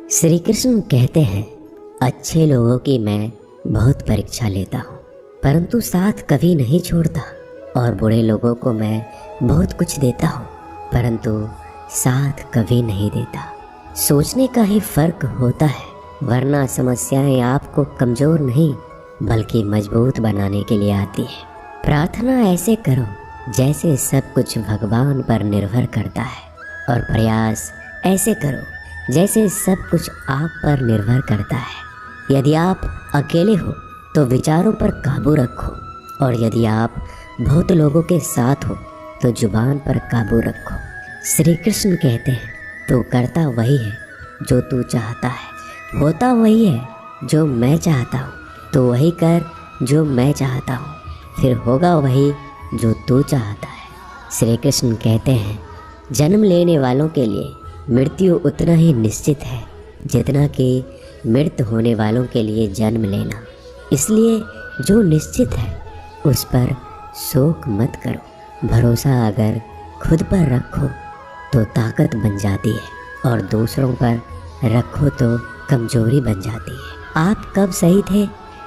श्री कृष्ण कहते हैं, अच्छे लोगों की मैं बहुत परीक्षा लेता हूँ, परंतु साथ कभी नहीं छोड़ता, और बुरे लोगों को मैं बहुत कुछ देता हूँ, परंतु साथ कभी नहीं देता। सोचने का ही फर्क होता है, वरना समस्याएं आपको कमज़ोर नहीं बल्कि मजबूत बनाने के लिए आती है। प्रार्थना ऐसे करो जैसे सब कुछ भगवान पर निर्भर करता है, और प्रयास ऐसे करो जैसे सब कुछ आप पर निर्भर करता है। यदि आप अकेले हो तो विचारों पर काबू रखो, और यदि आप बहुत लोगों के साथ हो तो जुबान पर काबू रखो। श्री कृष्ण कहते हैं, तू करता वही है जो तू चाहता है, होता वही है जो मैं चाहता हूँ, तो वही कर जो मैं चाहता हूँ, फिर होगा वही जो तू चाहता है। श्री कृष्ण कहते हैं, जन्म लेने वालों के लिए मृत्यु उतना ही निश्चित है जितना कि मृत होने वालों के लिए जन्म लेना। इसलिए जो निश्चित है उस पर शोक मत करो। भरोसा अगर खुद पर रखो तो ताकत बन जाती है, और दूसरों पर रखो तो कमजोरी बन जाती है। आप कब सही थे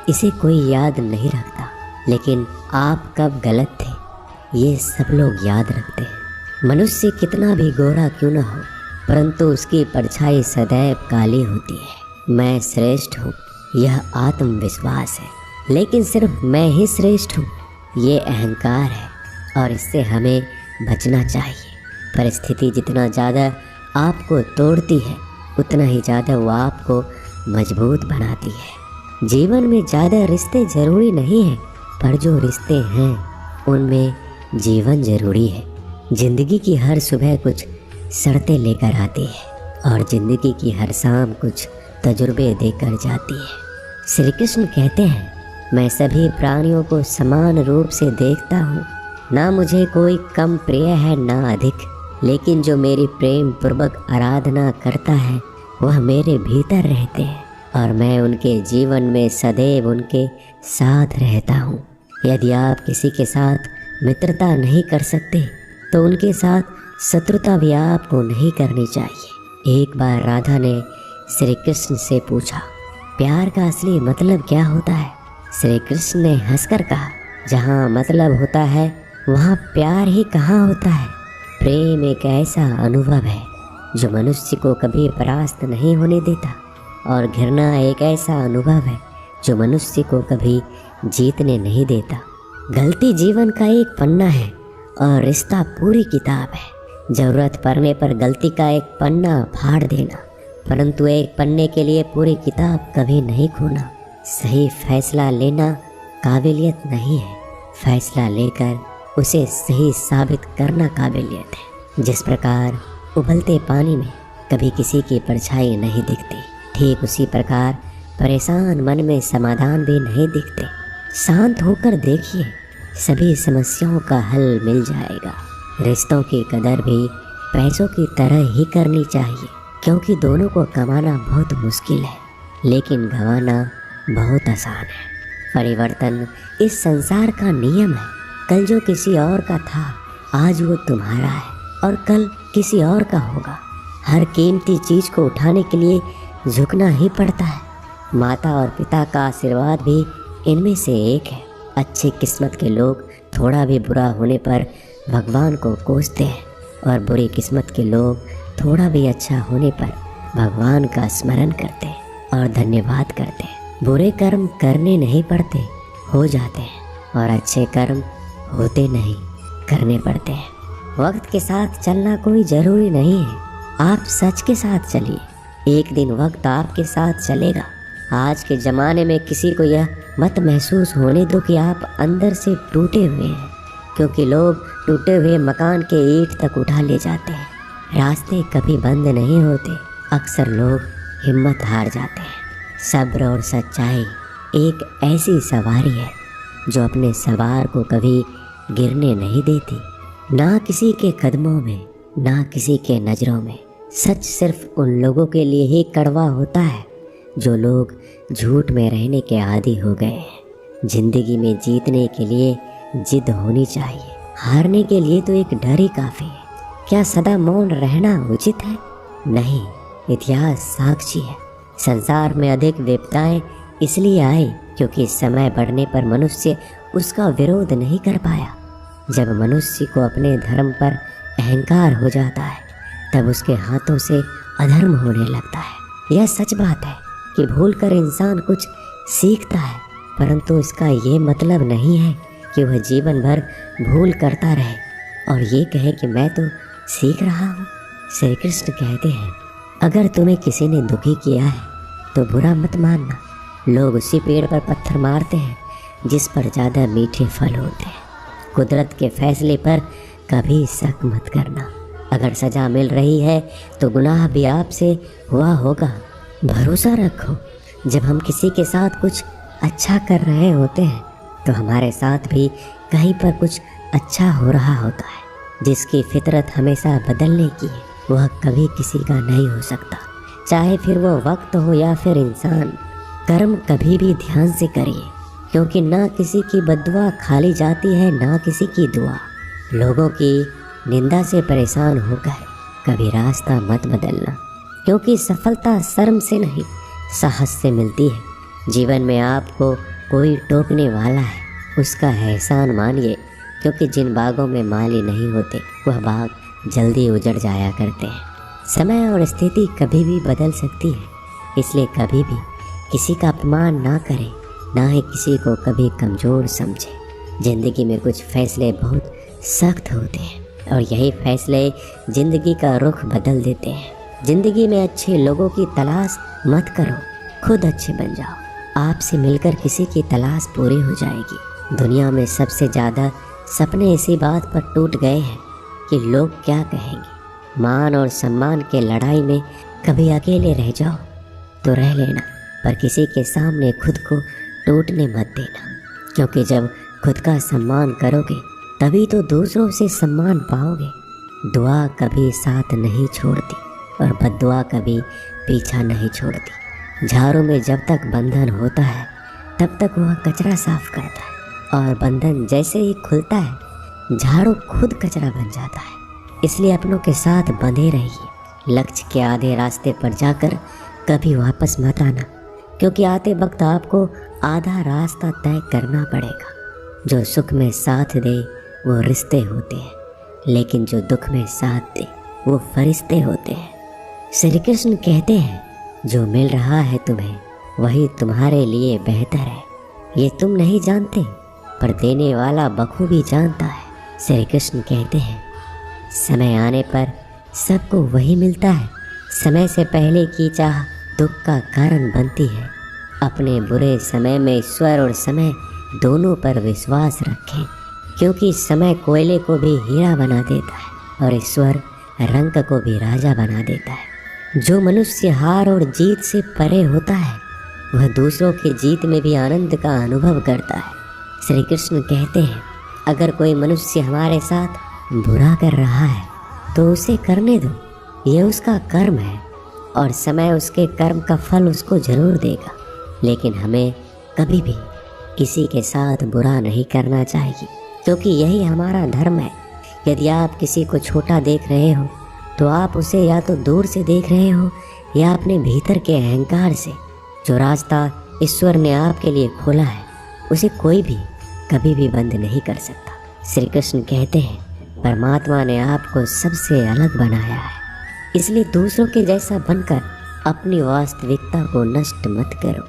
इसे कोई याद नहीं रखता, लेकिन आप कब गलत थे ये सब लोग याद रखते हैं। मनुष्य कितना भी गोरा क्यों न हो, परंतु उसकी परछाई सदैव काली होती है। मैं श्रेष्ठ हूँ यह आत्मविश्वास है, लेकिन सिर्फ मैं ही श्रेष्ठ हूँ ये अहंकार है, और इससे हमें बचना चाहिए। परिस्थिति जितना ज़्यादा आपको तोड़ती है उतना ही ज़्यादा वो आपको मजबूत बनाती है। जीवन में ज़्यादा रिश्ते ज़रूरी नहीं हैं, पर जो रिश्ते हैं उनमें जीवन ज़रूरी है। ज़िंदगी की हर सुबह कुछ शर्तें लेकर आती है, और ज़िंदगी की हर शाम कुछ तजुर्बे देकर जाती है। श्री कृष्ण कहते हैं, मैं सभी प्राणियों को समान रूप से देखता हूँ, ना मुझे कोई कम प्रिय है ना अधिक, लेकिन जो मेरी प्रेम पूर्वक आराधना करता है वह मेरे भीतर रहते हैं, और मैं उनके जीवन में सदैव उनके साथ रहता हूँ। यदि आप किसी के साथ मित्रता नहीं कर सकते तो उनके साथ शत्रुता भी आपको नहीं करनी चाहिए। एक बार राधा ने श्री कृष्ण से पूछा, प्यार का असली मतलब क्या होता है? श्री कृष्ण ने हंसकर कहा, जहाँ मतलब होता है वहाँ प्यार ही कहाँ होता है। प्रेम एक ऐसा अनुभव है जो मनुष्य को कभी परास्त नहीं होने देता, और घृणा एक ऐसा अनुभव है जो मनुष्य को कभी जीतने नहीं देता। गलती जीवन का एक पन्ना है और रिश्ता पूरी किताब है। ज़रूरत पड़ने पर गलती का एक पन्ना फाड़ देना, परंतु एक पन्ने के लिए पूरी किताब कभी नहीं खोना। सही फैसला लेना काबिलियत नहीं है, फैसला लेकर उसे सही साबित करना काबिलियत है। जिस प्रकार उबलते पानी में कभी किसी की परछाई नहीं दिखती, ठीक उसी प्रकार परेशान मन में समाधान भी नहीं दिखते। शांत होकर देखिए, सभी समस्याओं का हल मिल जाएगा। रिश्तों की कदर भी पैसों की तरह ही करनी चाहिए, क्योंकि दोनों को कमाना बहुत मुश्किल है, लेकिन गंवाना बहुत आसान है। परिवर्तन इस संसार का नियम है। कल जो किसी और का था आज वो तुम्हारा है, और कल किसी और का होगा। हर कीमती चीज़ को उठाने के लिए झुकना ही पड़ता है। माता और पिता का आशीर्वाद भी इनमें से एक है। अच्छी किस्मत के लोग थोड़ा भी बुरा होने पर भगवान को कोसते हैं, और बुरी किस्मत के लोग थोड़ा भी अच्छा होने पर भगवान का स्मरण करते हैं और धन्यवाद करते हैं। बुरे कर्म करने नहीं पड़ते, हो जाते हैं, और अच्छे कर्म होते नहीं, करने पड़ते हैं। वक्त के साथ चलना कोई ज़रूरी नहीं है, आप सच के साथ चलिए। एक दिन वक्त आपके साथ चलेगा। आज के ज़माने में किसी को यह मत महसूस होने दो कि आप अंदर से टूटे हुए हैं, क्योंकि लोग टूटे हुए मकान के ईंट तक उठा ले जाते हैं। रास्ते कभी बंद नहीं होते, अक्सर लोग हिम्मत हार जाते हैं। सब्र और सच्चाई एक ऐसी सवारी है जो अपने सवार को कभी गिरने नहीं देती, ना किसी के कदमों में, ना किसी के नज़रों में। सच सिर्फ उन लोगों के लिए ही कड़वा होता है जो लोग झूठ में रहने के आदी हो गए हैं। जिंदगी में जीतने के लिए जिद होनी चाहिए, हारने के लिए तो एक डर ही काफ़ी है। क्या सदा मौन रहना उचित है? नहीं, इतिहास साक्षी है। संसार में अधिक विपदाएं इसलिए आई क्योंकि समय बढ़ने पर मनुष्य उसका विरोध नहीं कर पाया। जब मनुष्य को अपने धर्म पर अहंकार हो जाता है तब उसके हाथों से अधर्म होने लगता है। यह सच बात है कि भूल कर इंसान कुछ सीखता है, परंतु इसका ये मतलब नहीं है कि वह जीवन भर भूल करता रहे और ये कहे कि मैं तो सीख रहा हूँ। श्री कृष्ण कहते हैं, अगर तुम्हें किसी ने दुखी किया है तो बुरा मत मानना। लोग उसी पेड़ पर पत्थर मारते हैं जिस पर ज़्यादा मीठे फल होते हैं। कुदरत के फैसले पर कभी शक मत करना। अगर सज़ा मिल रही है तो गुनाह भी आपसे हुआ होगा। भरोसा रखो, जब हम किसी के साथ कुछ अच्छा कर रहे होते हैं तो हमारे साथ भी कहीं पर कुछ अच्छा हो रहा होता है। जिसकी फितरत हमेशा बदलने की है वह कभी किसी का नहीं हो सकता, चाहे फिर वो वक्त हो या फिर इंसान। कर्म कभी भी ध्यान से करिए, क्योंकि ना किसी की बद्दुआ खाली जाती है ना किसी की दुआ। लोगों की निंदा से परेशान होकर कभी रास्ता मत बदलना, क्योंकि सफलता शर्म से नहीं साहस से मिलती है। जीवन में आपको कोई टोकने वाला है उसका एहसान मानिए, क्योंकि जिन बागों में माली नहीं होते वह बाग जल्दी उजड़ जाया करते हैं। समय और स्थिति कभी भी बदल सकती है, इसलिए कभी भी किसी का अपमान ना करें, ना ही किसी को कभी कमज़ोर समझें। ज़िंदगी में कुछ फैसले बहुत सख्त होते हैं और यही फैसले ज़िंदगी का रुख बदल देते हैं। ज़िंदगी में अच्छे लोगों की तलाश मत करो, खुद अच्छे बन जाओ। आपसे मिलकर किसी की तलाश पूरी हो जाएगी। दुनिया में सबसे ज़्यादा सपने इसी बात पर टूट गए हैं कि लोग क्या कहेंगे। मान और सम्मान के लड़ाई में कभी अकेले रह जाओ तो रह लेना, पर किसी के सामने खुद को टूटने मत देना, क्योंकि जब खुद का सम्मान करोगे तभी तो दूसरों से सम्मान पाओगे। दुआ कभी साथ नहीं छोड़ती और बद्दुआ कभी पीछा नहीं छोड़ती। झाड़ू में जब तक बंधन होता है तब तक वह कचरा साफ करता है, और बंधन जैसे ही खुलता है झाड़ू खुद कचरा बन जाता है। इसलिए अपनों के साथ बंधे रहिए। लक्ष्य के आधे रास्ते पर जाकर कभी वापस मत आना, क्योंकि आते वक्त आपको आधा रास्ता तय करना पड़ेगा। जो सुख में साथ दे वो रिश्ते होते हैं, लेकिन जो दुख में साथ दे वो फरिश्ते होते हैं। श्री कृष्ण कहते हैं, जो मिल रहा है तुम्हें वही तुम्हारे लिए बेहतर है। ये तुम नहीं जानते, पर देने वाला बखूबी जानता है। श्री कृष्ण कहते हैं, समय आने पर सबको वही मिलता है। समय से पहले की चाह दुख का कारण बनती है। अपने बुरे समय में ईश्वर और समय दोनों पर विश्वास रखें, क्योंकि समय कोयले को भी हीरा बना देता है और ईश्वर रंग को भी राजा बना देता है। जो मनुष्य हार और जीत से परे होता है वह दूसरों की जीत में भी आनंद का अनुभव करता है। श्री कृष्ण कहते हैं, अगर कोई मनुष्य हमारे साथ बुरा कर रहा है तो उसे करने दो, ये उसका कर्म है और समय उसके कर्म का फल उसको जरूर देगा। लेकिन हमें कभी भी किसी के साथ बुरा नहीं करना चाहिए, क्योंकि यही हमारा धर्म है। यदि आप किसी को छोटा देख रहे हो तो आप उसे या तो दूर से देख रहे हो या अपने भीतर के अहंकार से। जो रास्ता ईश्वर ने आपके लिए खोला है उसे कोई भी कभी भी बंद नहीं कर सकता। श्री कृष्ण कहते हैं, परमात्मा ने आपको सबसे अलग बनाया है, इसलिए दूसरों के जैसा बनकर अपनी वास्तविकता को नष्ट मत करो।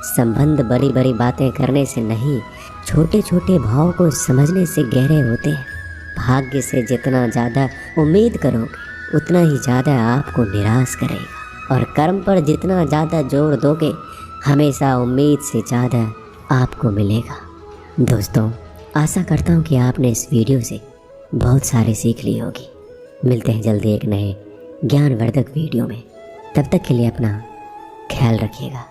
संबंध बड़ी बड़ी बातें करने से नहीं, छोटे छोटे भाव को समझने से गहरे होते हैं। भाग्य से जितना ज़्यादा उम्मीद करोगे उतना ही ज़्यादा आपको निराश करेगा, और कर्म पर जितना ज़्यादा जोर दोगे हमेशा उम्मीद से ज़्यादा आपको मिलेगा। दोस्तों, आशा करता हूँ कि आपने इस वीडियो से बहुत सारी सीख ली होगी। मिलते हैं जल्दी एक नए ज्ञानवर्धक वीडियो में। तब तक के लिए अपना ख्याल रखिएगा।